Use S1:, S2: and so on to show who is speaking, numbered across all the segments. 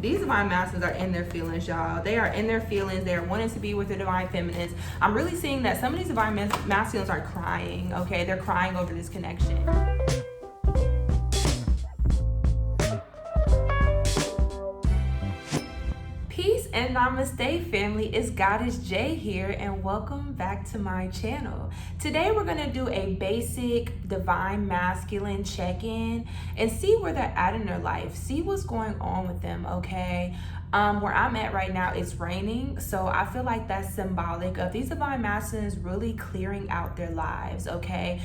S1: These divine masculines are in their feelings, y'all. They are in their feelings. They are wanting to be with their divine feminines. I'm really seeing that some of these divine masculines are crying, okay? They're crying over this connection. Peace and namaste, family. It's Goddess J here, and welcome back to my channel. Today we're going to do a basic divine masculine check-in and see where they're at in their life. See what's going on with them, okay? Where I'm at right now, it's raining, so I feel like that's symbolic of these divine masculines really clearing out their lives, okay?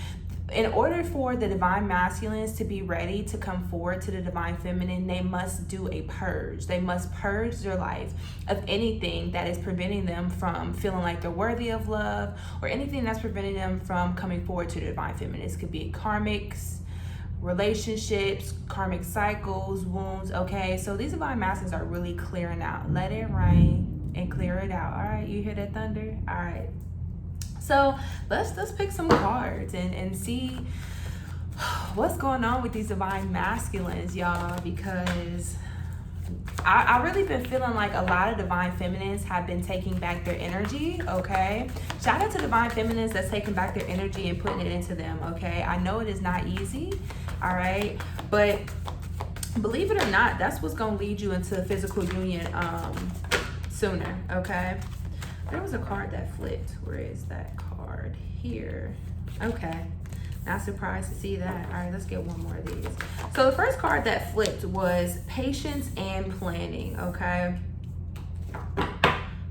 S1: In order for the divine masculines to be ready to come forward to the divine feminine, they must do a purge. They must purge their life of anything that is preventing them from feeling like they're worthy of love, or anything that's preventing them from coming forward to the divine feminine. This could be karmics, relationships, karmic cycles, wounds, okay? So these divine masculines are really clearing out. Let it rain and clear it out. All right, you hear that thunder? All right. So let's pick some cards and see what's going on with these divine masculines, y'all, because I really been feeling like a lot of divine feminines have been taking back their energy, okay? Shout out to divine feminines that's taking back their energy and putting it into them, okay? I know it is not easy, all right? But believe it or not, that's what's going to lead you into a physical union sooner, okay? There was a card that flipped. Where is that card? Here. Okay. Not surprised to see that. All right, let's get one more of these. So the first card that flipped was patience and planning, okay?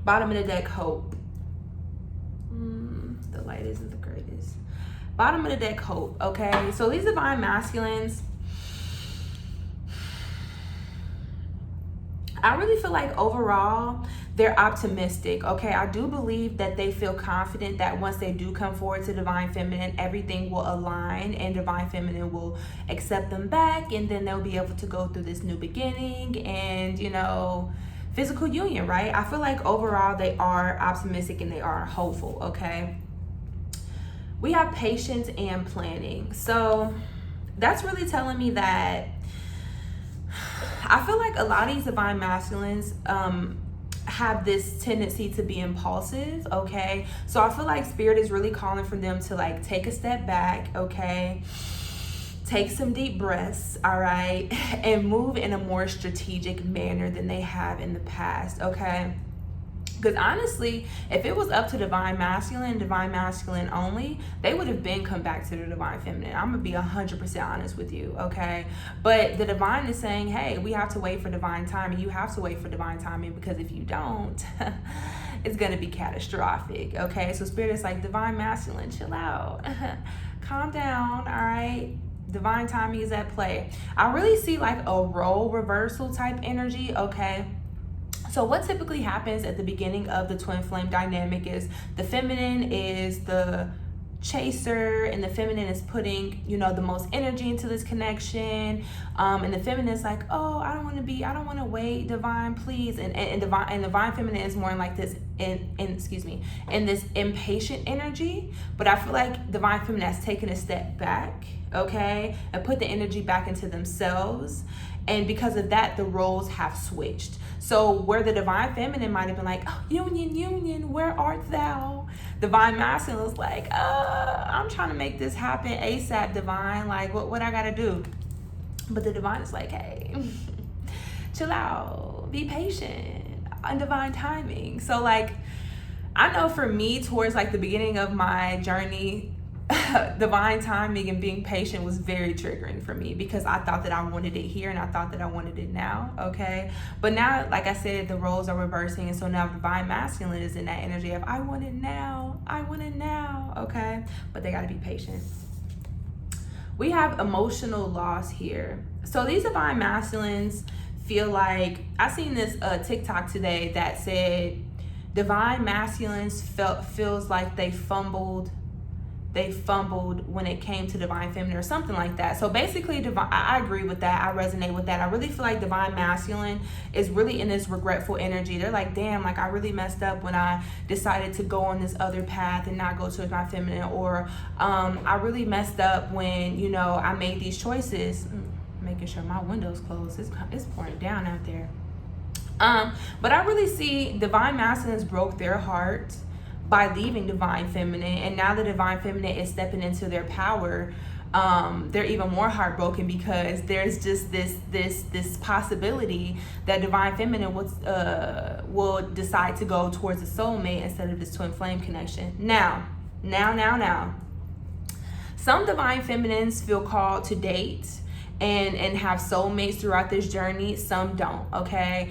S1: Bottom of the deck, hope. The light isn't the greatest. Bottom of the deck, hope, okay? So these divine masculines, I really feel like overall, they're optimistic, okay? I do believe that they feel confident that once they do come forward to divine feminine, everything will align and divine feminine will accept them back, and then they'll be able to go through this new beginning and, you know, physical union, right? I feel like overall they are optimistic and they are hopeful, okay? We have patience and planning. So that's really telling me that I feel like a lot of these divine masculines have this tendency to be impulsive, okay? So I feel like spirit is really calling for them to like take a step back, okay? Take some deep breaths, all right? And move in a more strategic manner than they have in the past, okay? Because honestly, if it was up to divine masculine only, they would have been come back to the divine feminine. I'm going to be 100% honest with you, okay? But the divine is saying, hey, we have to wait for divine timing. You have to wait for divine timing, because if you don't, it's going to be catastrophic, okay? So spirit is like, divine masculine, chill out. Calm down, all right? Divine timing is at play. I really see like a role reversal type energy, okay? So what typically happens at the beginning of the twin flame dynamic is the feminine is the chaser and the feminine is putting, you know, the most energy into this connection. And the feminine is like, oh, I don't want to wait, divine, please. And divine feminine is more in like this, in this impatient energy. But I feel like divine feminine has taken a step back, okay, and put the energy back into themselves. And because of that, the roles have switched. So where the divine feminine might have been like, oh, union, where art thou? Divine masculine is like, I'm trying to make this happen ASAP, divine. Like, what I gotta do? But the divine is like, hey, chill out, be patient, on divine timing. So like, I know for me, towards like the beginning of my journey, divine timing and being patient was very triggering for me, because I thought that I wanted it here and I thought that I wanted it now, okay? But now, like I said, the roles are reversing, and so now divine masculine is in that energy of I want it now, okay? But they gotta be patient. We have emotional loss here. So these divine masculines feel like, I seen this TikTok today that said divine masculines feels like they fumbled when it came to divine feminine or something like that. So basically, I agree with that. I resonate with that. I really feel like divine masculine is really in this regretful energy. They're like, damn, like I really messed up when I decided to go on this other path and not go to my feminine, or I really messed up when, you know, I made these choices. Making sure my window's closed. It's pouring down out there. But I really see divine masculines broke their heart by leaving divine feminine, and now the divine feminine is stepping into their power. They're even more heartbroken because there's just this possibility that divine feminine will decide to go towards a soulmate instead of this twin flame connection. Now, some divine feminines feel called to date and have soulmates throughout this journey. Some don't, okay?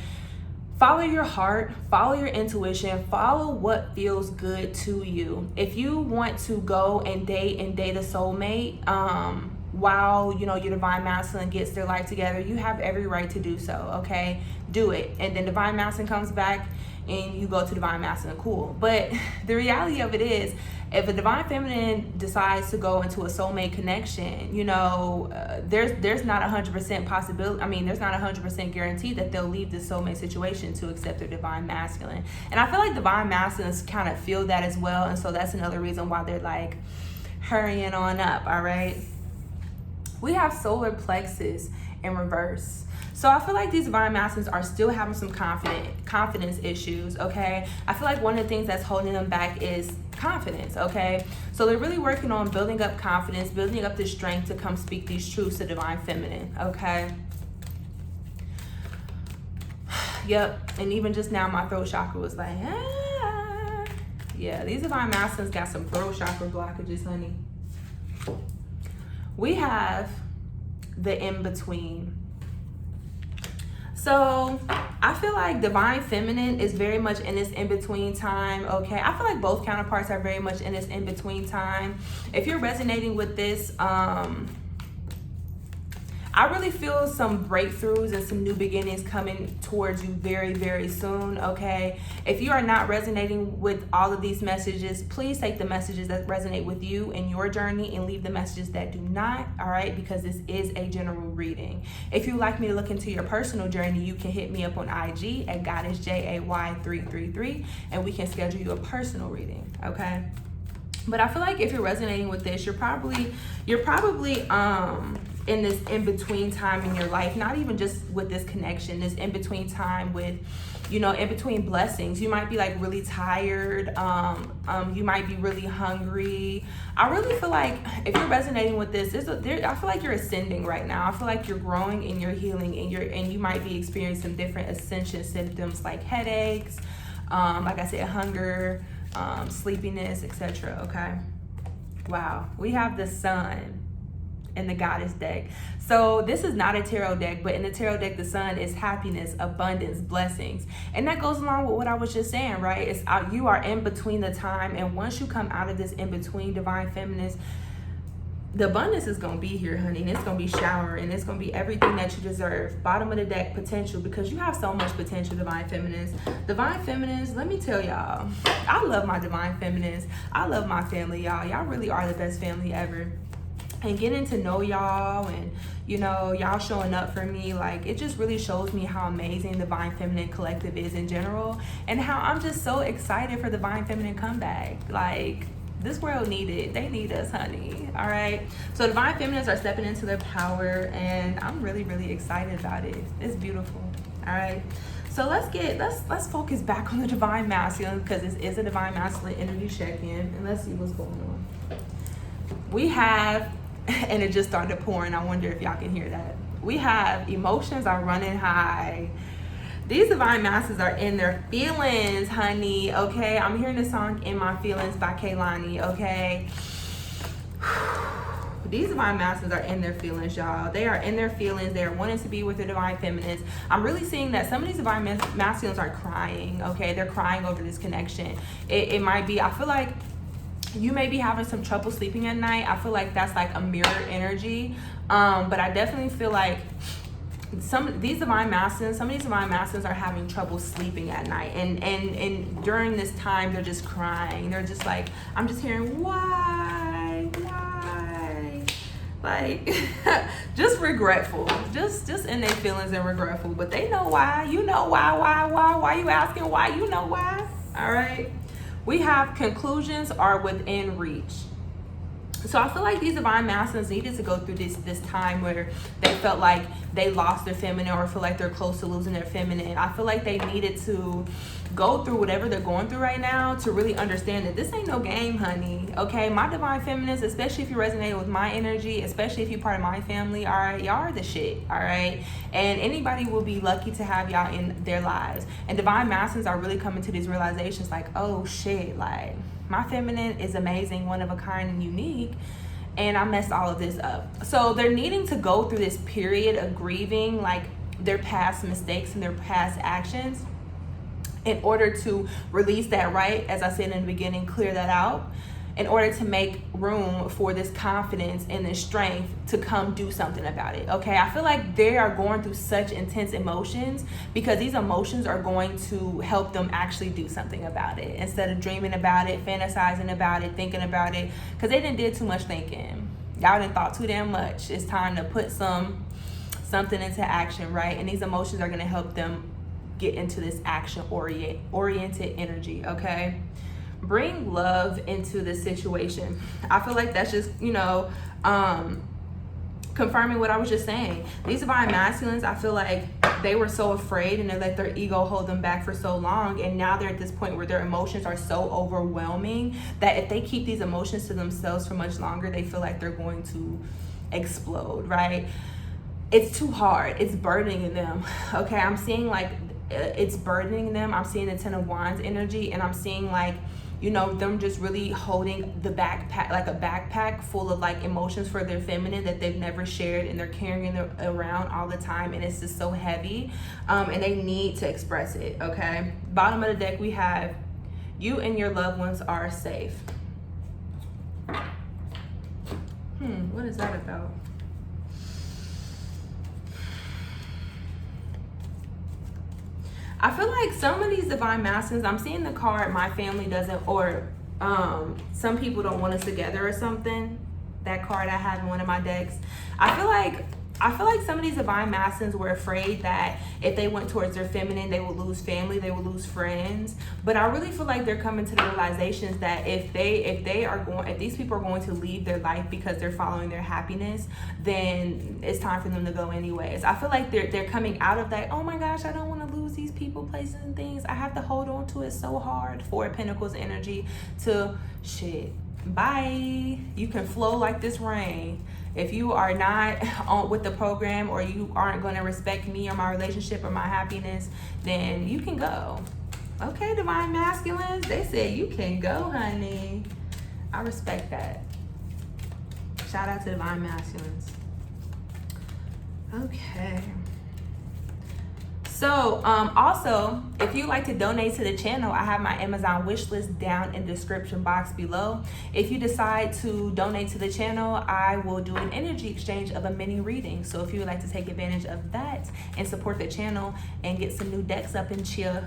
S1: Follow your heart, follow your intuition, follow what feels good to you. If you want to go and date a soulmate, while your divine masculine gets their life together, you have every right to do so, okay? Do it. And then divine masculine comes back and you go to divine masculine, cool. But the reality of it is, if a divine feminine decides to go into a soulmate connection, there's not 100% possibility. I mean, there's not 100% guarantee that they'll leave the soulmate situation to accept their divine masculine. And I feel like divine masculines kind of feel that as well. And so that's another reason why they're like hurrying on up, all right? We have solar plexus in reverse. So I feel like these divine masculines are still having some confidence issues, okay? I feel like one of the things that's holding them back is confidence, okay? So they're really working on building up confidence, building up the strength to come speak these truths to divine feminine, okay? Yep, and even just now my throat chakra was like, ah. Yeah, these divine masculines got some throat chakra blockages, honey. We have the in-between. So I feel like divine feminine is very much in this in-between time, okay? I feel like both counterparts are very much in this in-between time. If you're resonating with this, I really feel some breakthroughs and some new beginnings coming towards you very, very soon, okay? If you are not resonating with all of these messages, please take the messages that resonate with you in your journey and leave the messages that do not, all right? Because this is a general reading. If you'd like me to look into your personal journey, you can hit me up on IG at GoddessJay333 and we can schedule you a personal reading, okay? But I feel like if you're resonating with this, you're probably in this in-between time in your life, not even just with this connection, this in-between time with, in between blessings. You might be like really tired, you might be really hungry. I really feel like if you're resonating with this, I feel like you're ascending right now. I feel like you're growing and you're healing and you might be experiencing some different ascension symptoms like headaches, like I said, hunger, sleepiness, etc. Okay. Wow. We have the sun in the goddess deck. So this is not a tarot deck, but in the tarot deck, the sun is happiness, abundance, blessings. And that goes along with what I was just saying, right? It's you are in between the time. And once you come out of this in between, divine feminines, the abundance is going to be here, honey. And it's going to be showering. And it's going to be everything that you deserve. Bottom of the deck, potential, because you have so much potential, divine feminines. Divine feminines, let me tell y'all, I love my divine feminines. I love my family, y'all. Y'all really are the best family ever. And getting to know y'all and, y'all showing up for me, like, it just really shows me how amazing Divine Feminine Collective is in general and how I'm just so excited for Divine Feminine comeback. Like, this world needed it. They need us, honey. All right. So Divine Feminines are stepping into their power and I'm really, really excited about it. It's beautiful. All right. So let's focus back on the Divine Masculine because this is a Divine Masculine energy check-in and let's see what's going on. We have, and it just started pouring. I wonder if y'all can hear that. We have emotions are running high. These divine masses are in their feelings, honey, okay? I'm hearing the song In My Feelings by Kaylani, okay? These divine masses are in their feelings, y'all. They are in their feelings. They are wanting to be with their divine feminines. I'm really seeing that some of these divine masculines are crying, okay? They're crying over this connection. It might be, I feel like, you may be having some trouble sleeping at night. I feel like that's like a mirror energy. But I definitely feel like some of these divine masculines are having trouble sleeping at night. And during this time, they're just crying. They're just like, I'm just hearing, why? Like, just regretful. Just in their feelings and regretful. But they know why. You know why? Why you asking why? You know why? All right. We have conclusions are within reach. So I feel like these divine masculines needed to go through this time where they felt like they lost their feminine, or feel like they're close to losing their feminine. I feel like they needed to go through whatever they're going through right now to really understand that this ain't no game, honey. Okay, my divine feminines, especially if you resonate with my energy, especially if you're part of my family, all right, y'all are the shit, all right? And anybody will be lucky to have y'all in their lives. And divine masculines are really coming to these realizations like, oh shit, like my feminine is amazing, one of a kind and unique, and I messed all of this up. So they're needing to go through this period of grieving like their past mistakes and their past actions in order to release that, right? As I said in the beginning, clear that out, in order to make room for this confidence and this strength to come do something about it, okay? I feel like they are going through such intense emotions because these emotions are going to help them actually do something about it instead of dreaming about it, fantasizing about it, thinking about it, because they done did too much thinking. Y'all done thought too damn much. It's time to put something into action, right? And these emotions are going to help them get into this action oriented energy, okay? Bring love into the situation. I feel like that's just, confirming what I was just saying. These divine masculines, I feel like they were so afraid and they let their ego hold them back for so long, and now they're at this point where their emotions are so overwhelming that if they keep these emotions to themselves for much longer, they feel like they're going to explode, right? It's too hard. It's burdening them, okay? I'm seeing like it's burdening them. I'm seeing the Ten of Wands energy, and I'm seeing like, them just really holding the backpack, like a backpack full of like emotions for their feminine that they've never shared, and they're carrying it around all the time, and it's just so heavy, and they need to express it, okay? Bottom of the deck, we have you and your loved ones are safe. What is that about? I feel like some of these divine masculines, I'm seeing the card, my family doesn't, or some people don't want us together or something. That card I have in one of my decks. I feel like some of these divine masculines were afraid that if they went towards their feminine, they would lose family, they would lose friends. But I really feel like they're coming to the realizations that if these people are going to leave their life because they're following their happiness, then it's time for them to go anyways. I feel like they're coming out of that, oh my gosh, I don't want to lose these people, places, and things. I have to hold on to it so hard. Four of Pentacles energy to shit. Bye. You can flow like this rain. If you are not on with the program, or you aren't going to respect me or my relationship or my happiness, then you can go. Okay, divine masculines, they said you can go, honey. I respect that. Shout out to divine masculines. Okay. So also, if you'd like to donate to the channel, I have my Amazon wish list down in the description box below. If you decide to donate to the channel, I will do an energy exchange of a mini reading. So if you would like to take advantage of that and support the channel and get some new decks up and chill,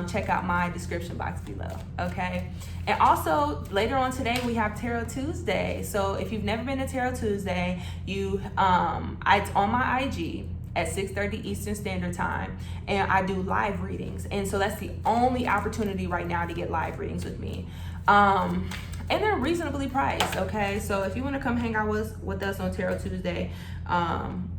S1: check out my description box below, okay? And also, later on today, we have Tarot Tuesday. So if you've never been to Tarot Tuesday, it's on my IG at 6:30 Eastern Standard Time, and I do live readings, and so that's the only opportunity right now to get live readings with me, and they're reasonably priced, okay? So if you want to come hang out with us on Tarot Tuesday,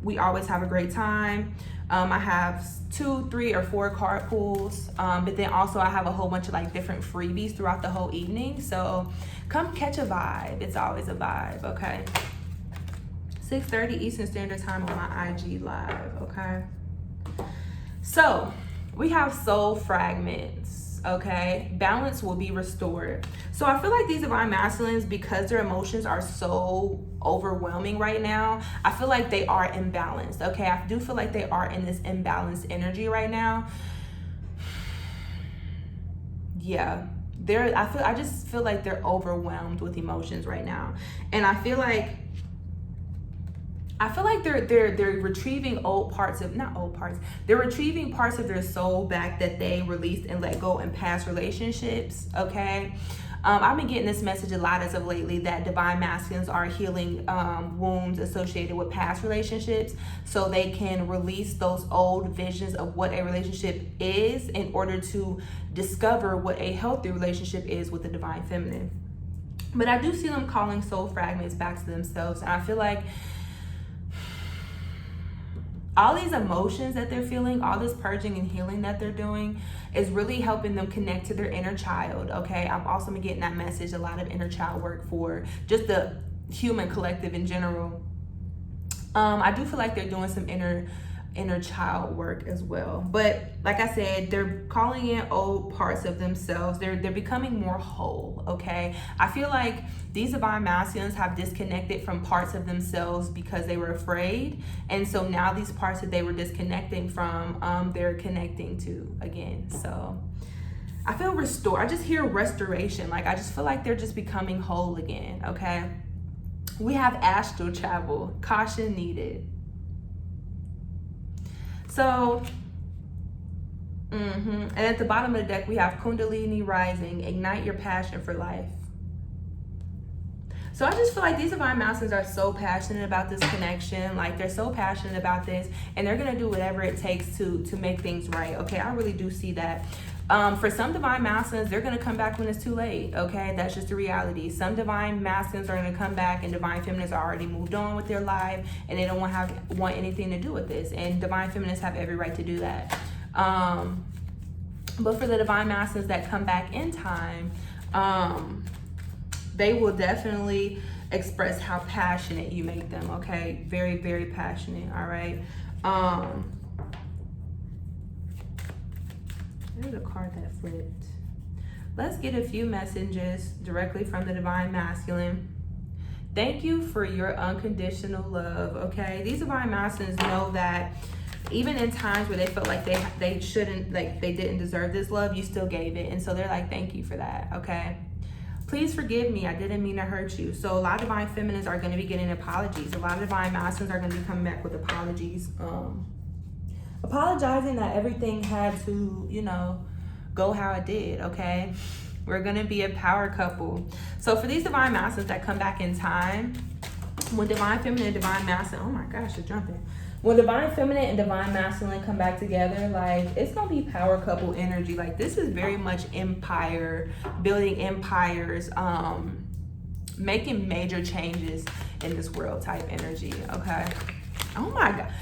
S1: we always have a great time. I have 2, 3, or 4 card pools, but then also I have a whole bunch of like different freebies throughout the whole evening, so come catch a vibe. It's always a vibe, okay? 6:30 Eastern Standard Time on my IG live, okay? So we have soul fragments, okay? Balance will be restored. So I feel like these divine masculines, because their emotions are so overwhelming right now, I feel like they are imbalanced, okay? I do feel like they are in this imbalanced energy right now. Yeah, I just feel like they're overwhelmed with emotions right now. And I feel like they're retrieving they're retrieving parts of their soul back that they released and let go in past relationships, okay? I've been getting this message a lot as of lately that divine masculines are healing wounds associated with past relationships, so they can release those old visions of what a relationship is in order to discover what a healthy relationship is with the divine feminine. But I do see them calling soul fragments back to themselves. And I feel like all these emotions that they're feeling, all this purging and healing that they're doing is really helping them connect to their inner child, okay? I'm also getting that message, a lot of inner child work for just the human collective in general. I do feel like they're doing some inner child work as well. But like I said, they're calling in old parts of themselves. They're becoming more whole, okay? I feel like these divine masculines have disconnected from parts of themselves because they were afraid. And so now these parts that they were disconnecting from, they're connecting to again. So I feel restored. I just hear restoration. Like, I just feel like they're just becoming whole again, okay? We have astral travel, caution needed. So, and at the bottom of the deck, we have Kundalini rising, ignite your passion for life. So I just feel like these divine masculines are so passionate about this connection. Like, they're so passionate about this, and they're going to do whatever it takes to make things right. Okay, I really do see that. For some divine masculines, they're going to come back when it's too late. Okay, that's just the reality. Some divine masculines are going to come back, and divine feminines are already moved on with their life, and they don't want anything to do with this. And divine feminines have every right to do that. But for the divine masculines that come back in time, they will definitely express how passionate you make them. Okay, very, very passionate. All right. There's a card that flipped. Let's get a few messages directly from the divine masculine. Thank you for your unconditional love, okay? These divine masculines know that even in times where they felt like they shouldn't, like they didn't deserve this love, you still gave it. And so they're like, thank you for that, okay? Please forgive me, I didn't mean to hurt you. So a lot of divine feminines are going to be getting apologies. A lot of divine masculines are going to be coming back with apologies. Apologizing that everything had to, you know, go how it did, okay? We're going to be a power couple. So for these divine masculines that come back in time, when divine feminine and divine masculine, oh my gosh, it's jumping. When divine feminine and divine masculine come back together, like, it's going to be power couple energy. Like, this is very much empire, building empires, making major changes in this world type energy, okay? Oh my God.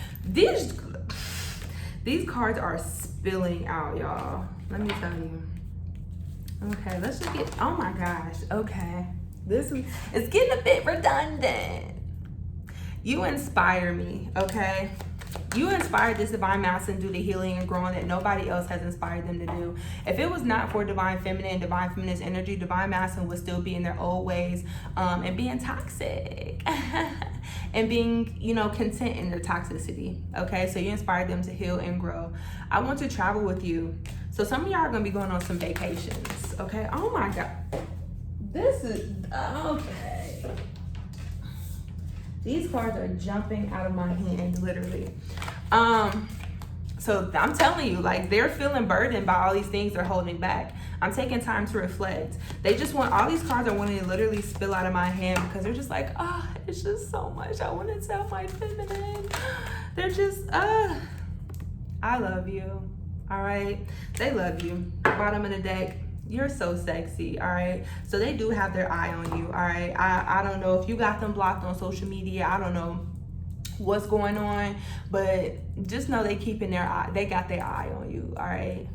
S1: These cards are spilling out, y'all. Let me tell you. Okay, let's just get, oh my gosh, okay. It's getting a bit redundant. You inspire me, okay? You inspired this divine masculine to do the healing and growing that nobody else has inspired them to do. If it was not for divine feminine and divine feminine's energy, divine masculine would still be in their old ways and being toxic and being, you know, content in their toxicity, okay? So you inspired them to heal and grow. I want to travel with you. So some of y'all are going to be going on some vacations, okay? Oh my God. This is, okay. These cards are jumping out of my hand, literally. So I'm telling you, like, they're feeling burdened by all these things they're holding back. I'm taking time to reflect. They just want, all these cards are wanting to literally spill out of my hand because they're just like, oh, it's just so much I want to tell my feminine. They're just, I love you, all right? They love you. Bottom of the deck. You're so sexy, all right? So they do have their eye on you, all right? I don't know if you got them blocked on social media. I don't know what's going on, but just know they keeping their eye. They got their eye on you, all right?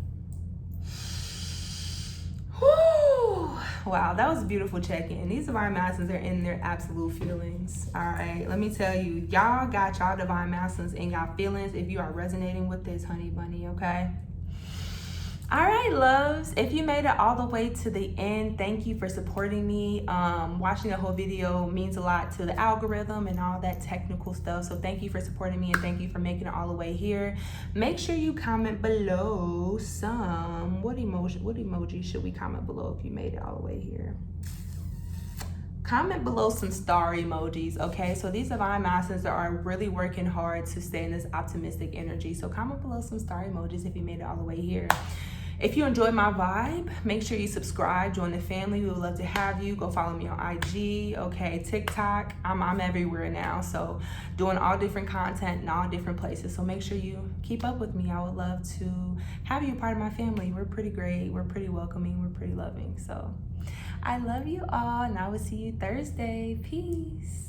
S1: Whew. Wow, that was a beautiful check-in. These divine masculines are in their absolute feelings, all right? Let me tell you, y'all got y'all divine masculines in y'all feelings if you are resonating with this, honey bunny, okay? All right, loves, if you made it all the way to the end, thank you for supporting me. Watching the whole video means a lot to the algorithm and all that technical stuff. So thank you for supporting me and thank you for making it all the way here. Make sure you comment below some, what emoji should we comment below if you made it all the way here? Comment below some star emojis, okay? So these divine masculines are really working hard to stay in this optimistic energy. So comment below some star emojis if you made it all the way here. If you enjoy my vibe, make sure you subscribe, join the family. We would love to have you. Go follow me on IG, okay, TikTok. I'm everywhere now, so doing all different content in all different places. So make sure you keep up with me. I would love to have you part of my family. We're pretty great. We're pretty welcoming. We're pretty loving. So I love you all, and I will see you Thursday. Peace.